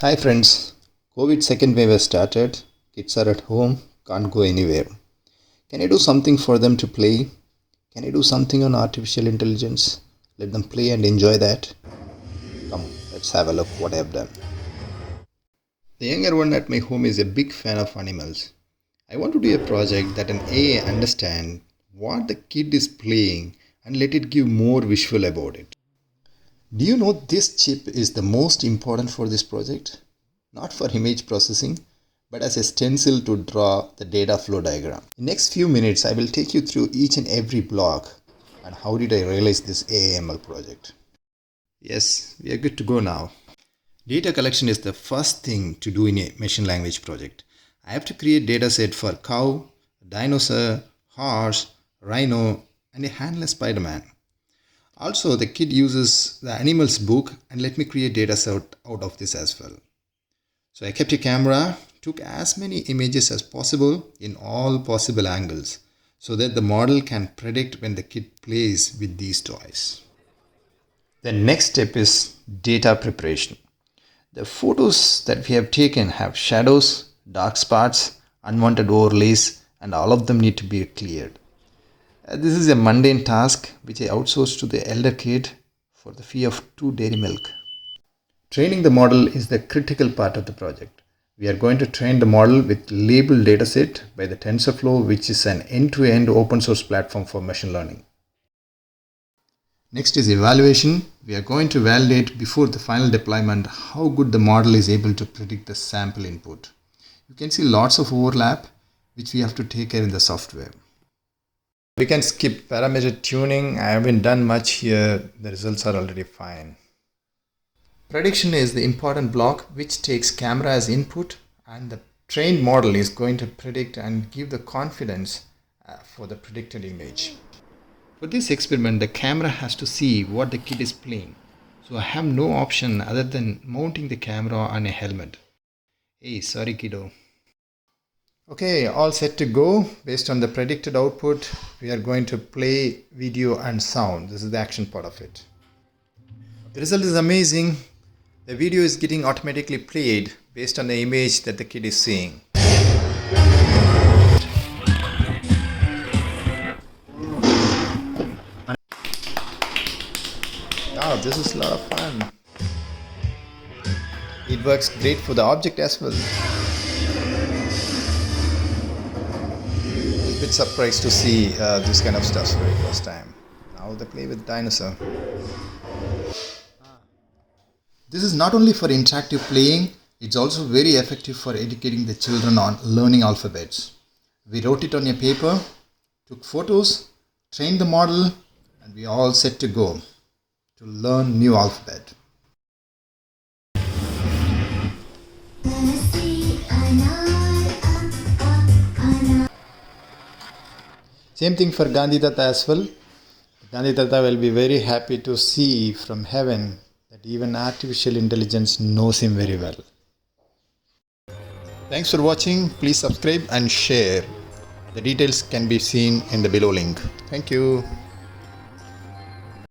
Hi friends, COVID second wave has started. Kids are at home, can't go anywhere. Can I do something for them to play? Can I do something on artificial intelligence? Let them play and enjoy that. Come, let's have a look what I have done. The younger one at my home is a big fan of animals. I want to do a project that an AI understand what the kid is playing and let it give more visual about it. Do you know this chip is the most important for this project? Not for image processing, but as a stencil to draw the data flow diagram. In next few minutes, I will take you through each and every block and how did I realize this AML project. Yes, we are good to go now. Data collection is the first thing to do in a machine language project. I have to create data set for cow, dinosaur, horse, rhino, and a handless Spider-Man. Also, the kid uses the animals book and let me create data set out of this as well. So I kept a camera, took as many images as possible in all possible angles so that the model can predict when the kid plays with these toys. The next step is data preparation. The photos that we have taken have shadows, dark spots, unwanted overlays, and all of them need to be cleared. This is a mundane task which I outsourced to the elder kid for the fee of 2 dairy milk. Training the model is the critical part of the project. We are going to train the model with labeled dataset by the TensorFlow, which is an end-to-end open source platform for machine learning. Next is evaluation. We are going to validate before the final deployment how good the model is able to predict the sample input. You can see lots of overlap which we have to take care in the software. We can skip parameter tuning. I haven't done much here. The results are already fine. Prediction is the important block which takes camera as input and the trained model is going to predict and give the confidence for the predicted image. For this experiment, the camera has to see what the kid is playing. So I have no option other than mounting the camera on a helmet. Hey, sorry kiddo. Okay, all set to go. Based on the predicted output, we are going to play video and sound. This is the action part of it. The result is amazing. The video is getting automatically played based on the image that the kid is seeing. Wow, this is a lot of fun. It works great for the object as well. A bit surprised to see this kind of stuff for the first time. Now they play with dinosaur. This is not only for interactive playing, it's also very effective for educating the children on learning alphabets. We wrote it on a paper, took photos, trained the model, and we are all set to go to learn new alphabet. Same thing for Gandhi Tata as well. Gandhi Tata will be very happy to see from heaven that even artificial intelligence knows him very well. Thanks for watching. Please subscribe and share. The details can be seen in the below link. Thank you.